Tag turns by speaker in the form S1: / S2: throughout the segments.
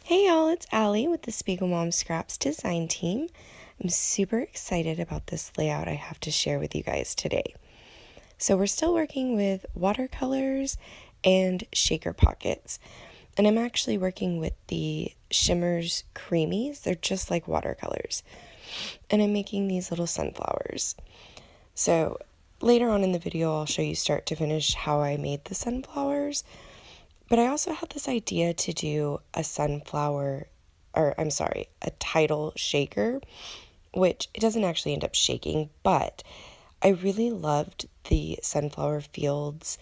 S1: Hey y'all, it's Allie with the Spiegel Mom Scraps design team. I'm super excited about this layout I have to share with you guys today. So we're still working with watercolors and shaker pockets. And I'm actually working with the Shimmerz Creameez. They're just like watercolors. And I'm making these little sunflowers. So later on in the video, I'll show you start to finish how I made the sunflowers. But I also had this idea to do a a tidal shaker, which it doesn't actually end up shaking, but I really loved the Sunflower Fields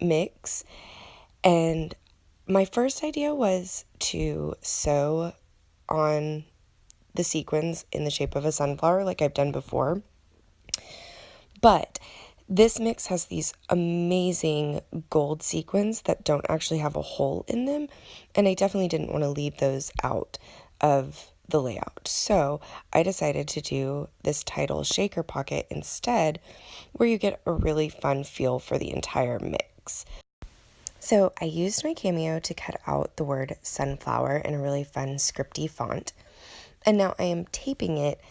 S1: mix. And my first idea was to sew on the sequins in the shape of a sunflower like I've done before. But this mix has these amazing gold sequins that don't actually have a hole in them, and I definitely didn't want to leave those out of the layout. So I decided to do this tidal shaker pocket instead, where you get a really fun feel for the entire mix. So I used my Cameo to cut out the word sunflower in a really fun scripty font, and now I am taping it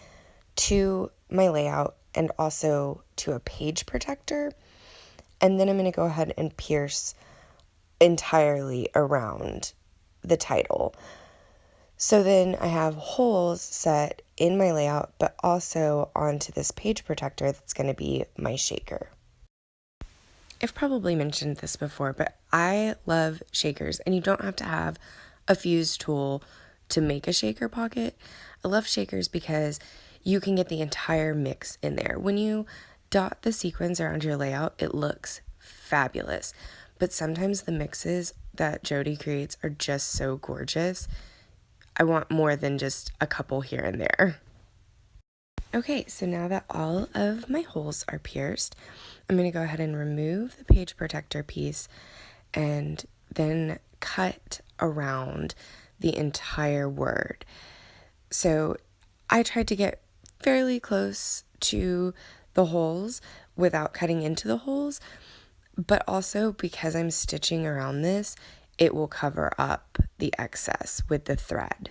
S1: to my layout and also to a page protector. And then I'm going to go ahead and pierce entirely around the title. So then I have holes set in my layout, but also onto this page protector that's going to be my shaker. I've probably mentioned this before, but I love shakers, and you don't have to have a fuse tool to make a shaker pocket. I love shakers because you can get the entire mix in there. When you dot the sequins around your layout, it looks fabulous. But sometimes the mixes that Jody creates are just so gorgeous. I want more than just a couple here and there. Okay, so now that all of my holes are pierced, I'm going to go ahead and remove the page protector piece and then cut around the entire word. So I tried to get fairly close to the holes without cutting into the holes, but also because I'm stitching around this, it will cover up the excess with the thread.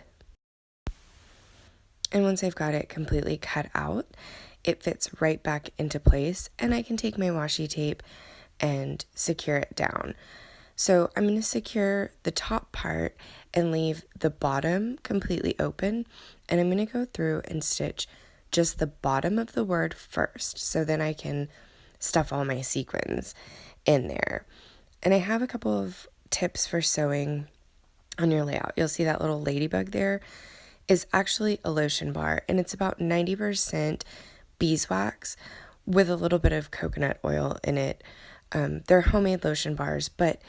S1: And once I've got it completely cut out, it fits right back into place, and I can take my washi tape and secure it down. So I'm going to secure the top part and leave the bottom completely open, and I'm going to go through and stitch just the bottom of the word first, so then I can stuff all my sequins in there. And I have a couple of tips for sewing on your layout. You'll see that little ladybug there is actually a lotion bar, and it's about 90% beeswax with a little bit of coconut oil in it. They're homemade lotion bars, but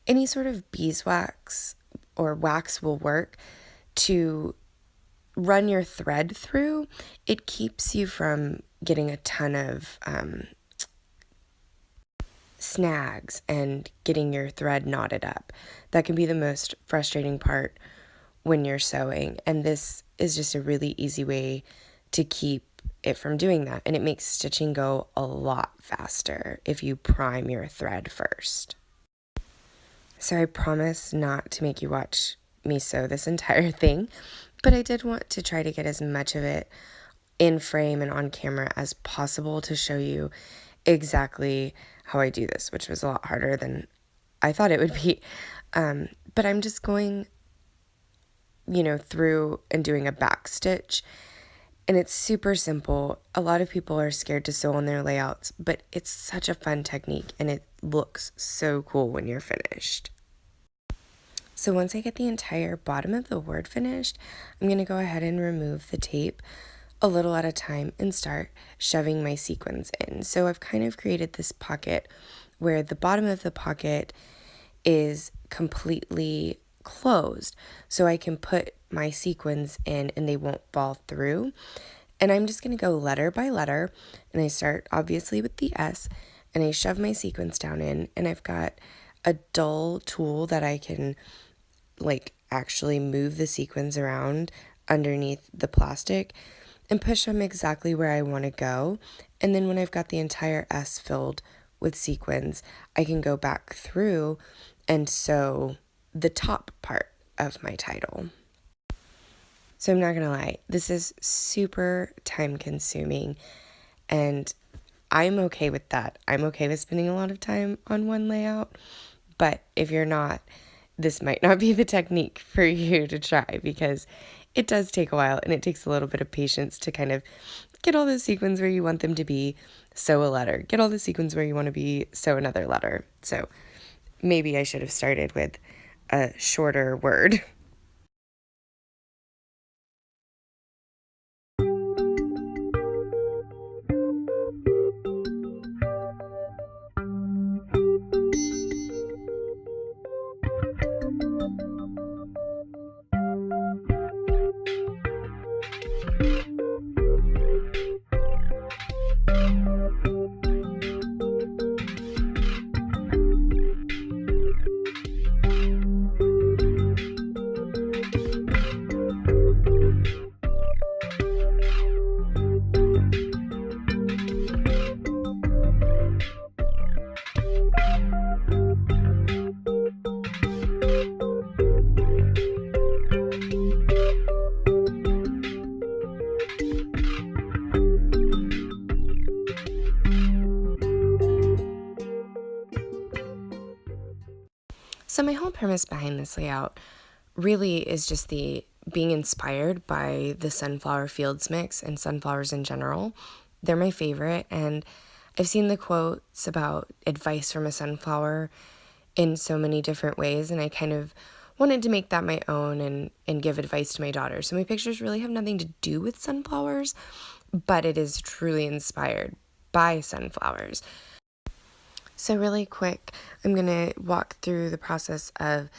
S1: any sort of beeswax or wax will work to run your thread through. It keeps you from getting a ton of snags and getting your thread knotted up. That can be the most frustrating part when you're sewing, and this is just a really easy way to keep it from doing that, and it makes stitching go a lot faster if you prime your thread first. So I promise not to make you watch me sew this entire thing, but I did want to try to get as much of it in frame and on camera as possible to show you exactly how I do this, which was a lot harder than I thought it would be. But I'm just going, through and doing a back stitch, and it's super simple. A lot of people are scared to sew on their layouts, but it's such a fun technique, and it looks so cool when you're finished. So once I get the entire bottom of the word finished, I'm going to go ahead and remove the tape a little at a time and start shoving my sequins in. So I've kind of created this pocket where the bottom of the pocket is completely closed, so I can put my sequins in and they won't fall through. And I'm just going to go letter by letter, and I start obviously with the S, and I shove my sequins down in, and I've got a dull tool that I can actually move the sequins around underneath the plastic and push them exactly where I want to go. And then when I've got the entire S filled with sequins, I can go back through and sew the top part of my title. So I'm not gonna lie, this is super time consuming, and I'm okay with that. I'm okay with spending a lot of time on one layout, but if you're not, this might not be the technique for you to try, because it does take a while and it takes a little bit of patience to kind of get all the sequins where you want them to be, sew a letter, get all the sequins where you want to be, sew another letter. So maybe I should have started with a shorter word. So my whole premise behind this layout really is just the being inspired by the sunflower fields mix and sunflowers in general. They're my favorite, and I've seen the quotes about advice from a sunflower in so many different ways, and I kind of wanted to make that my own and give advice to my daughter. So my pictures really have nothing to do with sunflowers, but it is truly inspired by sunflowers. So really quick, I'm going to walk through the process of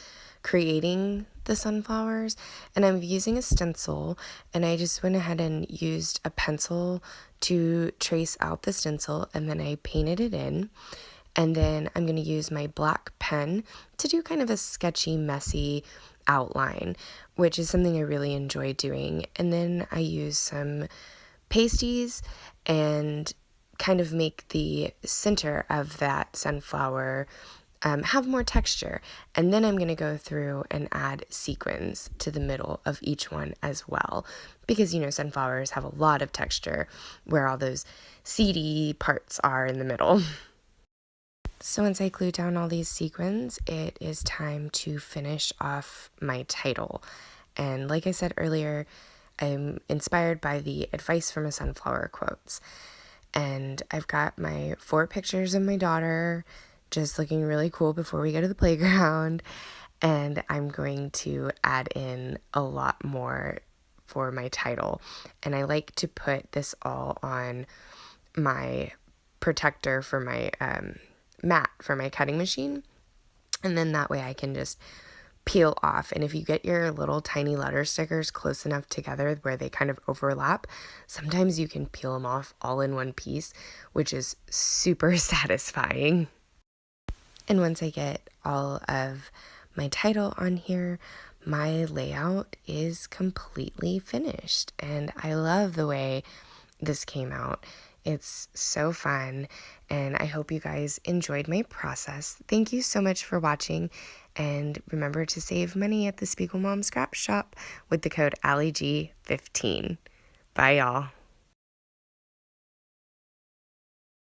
S1: creating the sunflowers, and I'm using a stencil, and I just went ahead and used a pencil to trace out the stencil, and then I painted it in, and then I'm going to use my black pen to do kind of a sketchy, messy outline, which is something I really enjoy doing. And then I use some Paste-eez and kind of make the center of that sunflower have more texture. And then I'm going to go through and add sequins to the middle of each one as well, because sunflowers have a lot of texture where all those seedy parts are in the middle. So once I glue down all these sequins, it is time to finish off my title. And like I said earlier, I'm inspired by the advice from a sunflower quotes. And I've got my 4 pictures of my daughter just looking really cool before we go to the playground. And I'm going to add in a lot more for my title. And I like to put this all on my protector for my mat for my cutting machine. And then that way I can just peel off. And if you get your little tiny letter stickers close enough together where they kind of overlap, sometimes you can peel them off all in one piece, which is super satisfying. And once I get all of my title on here, my layout is completely finished. And I love the way this came out. It's so fun, and I hope you guys enjoyed my process. Thank you so much for watching, and remember to save money at the Spiegel Mom Scrap Shop with the code AllieG15. Bye, y'all.